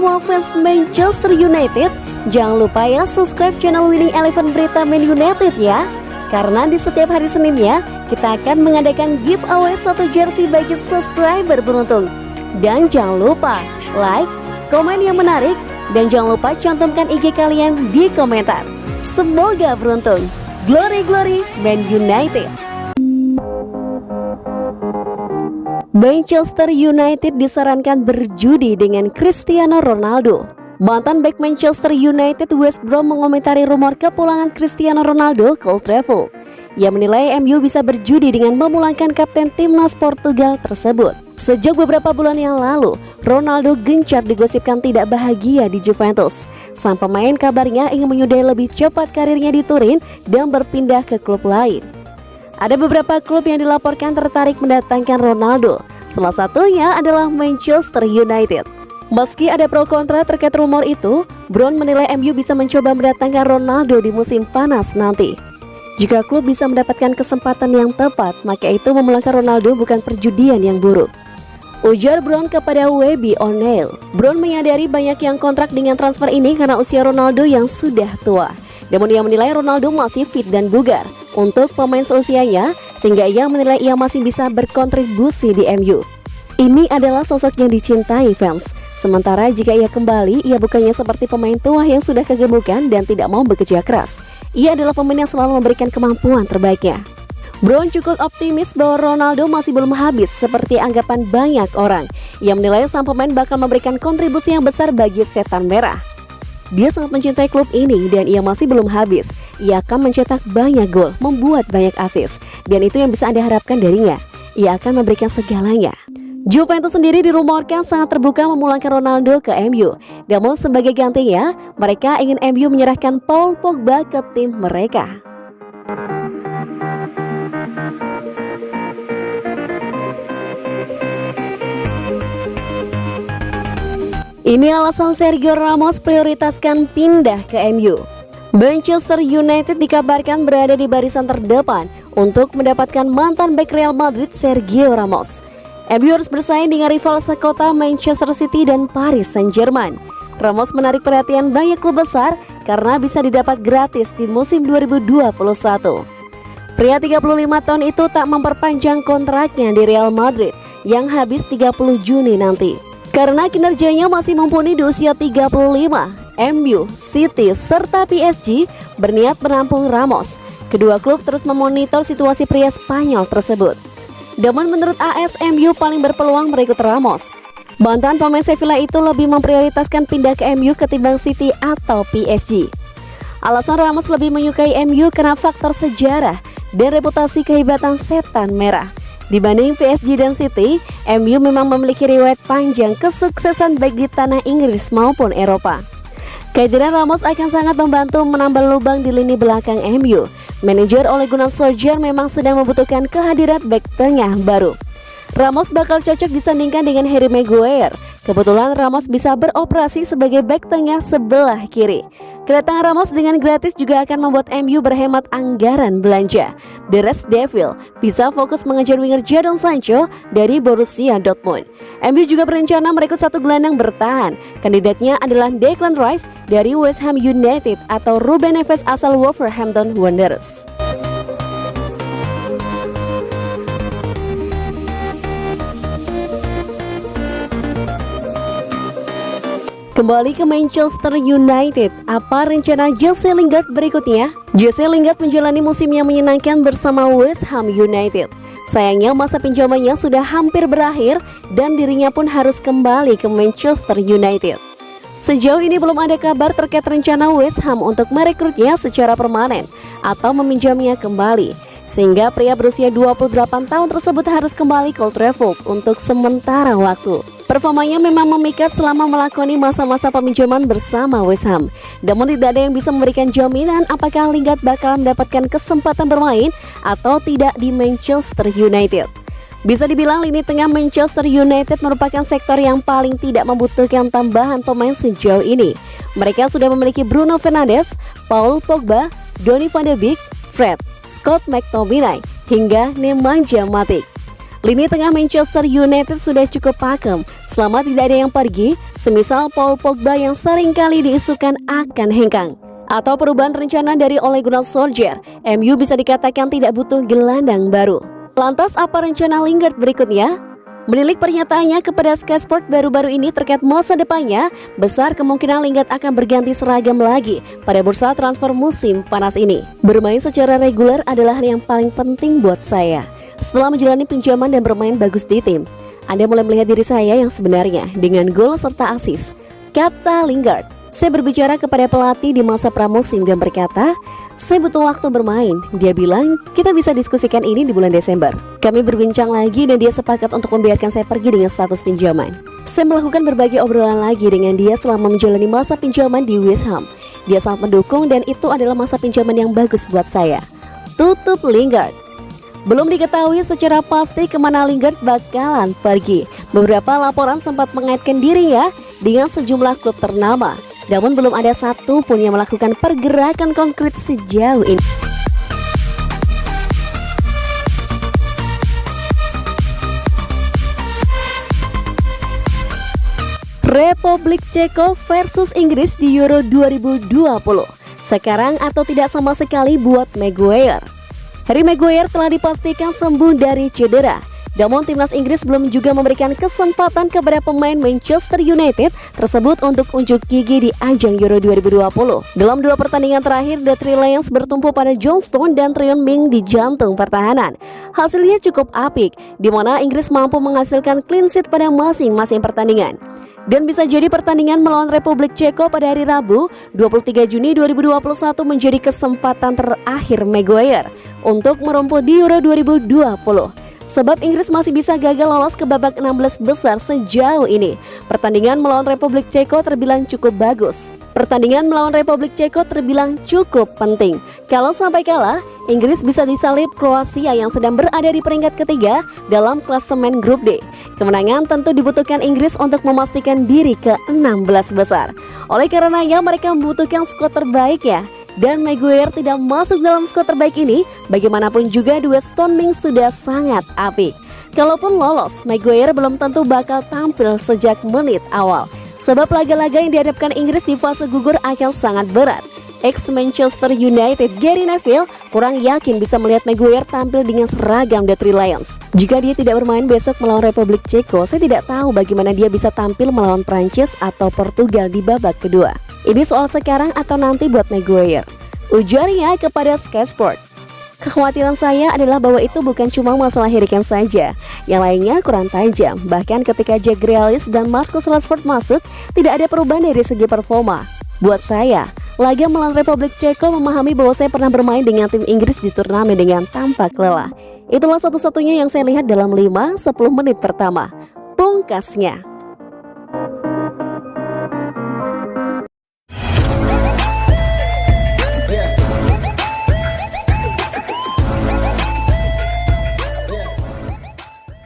semua fans Manchester United, jangan lupa ya subscribe channel Winning Eleven Berita Man United ya. Karena di setiap hari Seninnya, kita akan mengadakan giveaway satu jersey bagi subscriber beruntung. Dan jangan lupa like, komen yang menarik, dan jangan lupa cantumkan IG kalian di komentar. Semoga beruntung. Glory Glory Man United. Manchester United disarankan berjudi dengan Cristiano Ronaldo. Mantan bek Manchester United West Brom mengomentari rumor kepulangan Cristiano Ronaldo ke Old Trafford. Ia menilai MU bisa berjudi dengan memulangkan kapten timnas Portugal tersebut. Sejak beberapa bulan yang lalu, Ronaldo gencar digosipkan tidak bahagia di Juventus. Sang pemain kabarnya ingin menyudahi lebih cepat karirnya di Turin dan berpindah ke klub lain. Ada beberapa klub yang dilaporkan tertarik mendatangkan Ronaldo. Salah satunya adalah Manchester United. Meski ada pro kontra terkait rumor itu, Brown menilai MU bisa mencoba mendatangkan Ronaldo di musim panas nanti. Jika klub bisa mendapatkan kesempatan yang tepat, maka itu memulangkan Ronaldo bukan perjudian yang buruk, ujar Brown kepada Webby O'Neil. Brown menyadari banyak yang kontrak dengan transfer ini karena usia Ronaldo yang sudah tua. Namun ia menilai Ronaldo masih fit dan bugar untuk pemain seusianya, sehingga ia menilai ia masih bisa berkontribusi di MU. Ini adalah sosok yang dicintai fans. Sementara jika ia kembali, ia bukannya seperti pemain tua yang sudah kegemukan dan tidak mau bekerja keras. Ia adalah pemain yang selalu memberikan kemampuan terbaiknya. Brown cukup optimis bahwa Ronaldo masih belum habis seperti anggapan banyak orang. Ia menilai sang pemain bakal memberikan kontribusi yang besar bagi Setan Merah. Dia sangat mencintai klub ini dan ia masih belum habis. Ia akan mencetak banyak gol, membuat banyak assist, dan itu yang bisa Anda harapkan darinya. Ia akan memberikan segalanya. Juventus sendiri dirumorkan sangat terbuka memulangkan Ronaldo ke MU. Namun sebagai gantinya, mereka ingin MU menyerahkan Paul Pogba ke tim mereka. Ini alasan Sergio Ramos prioritaskan pindah ke MU. Manchester United dikabarkan berada di barisan terdepan untuk mendapatkan mantan bek Real Madrid Sergio Ramos. MU harus bersaing dengan rival sekota Manchester City dan Paris Saint-Germain. Ramos menarik perhatian banyak klub besar karena bisa didapat gratis di musim 2021. Pria 35 tahun itu tak memperpanjang kontraknya di Real Madrid yang habis 30 Juni nanti. Karena kinerjanya masih mumpuni di usia 35, MU, City, serta PSG berniat menampung Ramos. Kedua klub terus memonitor situasi pria Spanyol tersebut. Namun menurut AS, MU paling berpeluang merekrut Ramos. Mantan pemain Sevilla itu lebih memprioritaskan pindah ke MU ketimbang City atau PSG. Alasan Ramos lebih menyukai MU karena faktor sejarah dan reputasi kehebatan Setan Merah. Dibanding PSG dan City, MU memang memiliki riwayat panjang kesuksesan baik di tanah Inggris maupun Eropa. Kehadiran Ramos akan sangat membantu menambal lubang di lini belakang MU. Manajer Ole Gunnar Solskjaer memang sedang membutuhkan kehadiran bek tengah baru. Ramos bakal cocok disandingkan dengan Harry Maguire. Kebetulan Ramos bisa beroperasi sebagai bek tengah sebelah kiri. Kedatangan Ramos dengan gratis juga akan membuat MU berhemat anggaran belanja. The Red Devil bisa fokus mengejar winger Jadon Sancho dari Borussia Dortmund. MU juga berencana merekrut satu gelandang bertahan. Kandidatnya adalah Declan Rice dari West Ham United atau Ruben Neves asal Wolverhampton Wanderers. Kembali ke Manchester United, apa rencana Jesse Lingard berikutnya? Jesse Lingard menjalani musim yang menyenangkan bersama West Ham United. Sayangnya masa pinjamannya sudah hampir berakhir dan dirinya pun harus kembali ke Manchester United. Sejauh ini belum ada kabar terkait rencana West Ham untuk merekrutnya secara permanen atau meminjamnya kembali, sehingga pria berusia 28 tahun tersebut harus kembali ke Old Trafford untuk sementara waktu. Performanya memang memikat selama melakoni masa-masa peminjaman bersama West Ham. Namun tidak ada yang bisa memberikan jaminan apakah Lingard bakal mendapatkan kesempatan bermain atau tidak di Manchester United. Bisa dibilang lini tengah Manchester United merupakan sektor yang paling tidak membutuhkan tambahan pemain sejauh ini. Mereka sudah memiliki Bruno Fernandes, Paul Pogba, Donny van de Beek, Fred, Scott McTominay, hingga Nemanja Matic. Lini tengah Manchester United sudah cukup pakem selama tidak ada yang pergi, semisal Paul Pogba yang seringkali diisukan akan hengkang. Atau perubahan rencana dari Ole Gunnar Solskjaer, MU bisa dikatakan tidak butuh gelandang baru. Lantas apa rencana Lingard berikutnya? Menilik pernyataannya kepada Sky Sport baru-baru ini terkait masa depannya, besar kemungkinan Lingard akan berganti seragam lagi pada bursa transfer musim panas ini. Bermain secara reguler adalah yang paling penting buat saya. Setelah menjalani pinjaman dan bermain bagus di tim, Anda mulai melihat diri saya yang sebenarnya dengan gol serta assist, kata Lingard. Saya berbicara kepada pelatih di masa pramusim dan berkata, saya butuh waktu bermain. Dia bilang, kita bisa diskusikan ini di bulan Desember. Kami berbincang lagi dan dia sepakat untuk membiarkan saya pergi dengan status pinjaman. Saya melakukan berbagai obrolan lagi dengan dia selama menjalani masa pinjaman di West Ham. Dia sangat mendukung dan itu adalah masa pinjaman yang bagus buat saya. Tutup Lingard. Belum diketahui secara pasti kemana Lingard bakalan pergi. Beberapa laporan sempat mengaitkan dirinya dengan sejumlah klub ternama. Namun belum ada satu pun yang melakukan pergerakan konkret sejauh ini. Republik Ceko versus Inggris di Euro 2020. Sekarang atau tidak sama sekali buat Maguire. Harry Maguire telah dipastikan sembuh dari cedera. Namun timnas Inggris belum juga memberikan kesempatan kepada pemain Manchester United tersebut untuk unjuk gigi di ajang Euro 2020. Dalam dua pertandingan terakhir, The Three Lions bertumpu pada John Stones dan Tryon Ming di jantung pertahanan. Hasilnya cukup apik, di mana Inggris mampu menghasilkan clean sheet pada masing-masing pertandingan. Dan bisa jadi pertandingan melawan Republik Ceko pada hari Rabu 23 Juni 2021 menjadi kesempatan terakhir Maguire untuk merumput di Euro 2020. Sebab Inggris masih bisa gagal lolos ke babak 16 besar sejauh ini. Pertandingan melawan Republik Ceko terbilang cukup bagus. Pertandingan melawan Republik Ceko terbilang cukup penting. Kalau sampai kalah, Inggris bisa disalip Kroasia yang sedang berada di peringkat ketiga dalam klasemen grup D. Kemenangan tentu dibutuhkan Inggris untuk memastikan diri ke 16 besar. Oleh karenanya mereka membutuhkan skuad terbaik ya. Dan Maguire tidak masuk dalam skuad terbaik ini, bagaimanapun juga duet Stone Ming sudah sangat apik. Kalaupun lolos, Maguire belum tentu bakal tampil sejak menit awal. Sebab laga-laga yang dihadapkan Inggris di fase gugur akan sangat berat. Ex-Manchester United Gary Neville kurang yakin bisa melihat Maguire tampil dengan seragam The Three Lions. Jika dia tidak bermain besok melawan Republik Ceko, saya tidak tahu bagaimana dia bisa tampil melawan Prancis atau Portugal di babak kedua. Ini soal sekarang atau nanti buat Maguire, ujarnya kepada Sky Sport. Kekhawatiran saya adalah bahwa itu bukan cuma masalah Harry Kane saja, yang lainnya kurang tajam. Bahkan ketika Jack Grealish dan Marcus Rashford masuk, tidak ada perubahan dari segi performa. Buat saya, laga melawan Republik Ceko memahami bahwa saya pernah bermain dengan tim Inggris di turnamen dengan tampak lelah. Itulah satu-satunya yang saya lihat dalam 5-10 menit pertama, pungkasnya.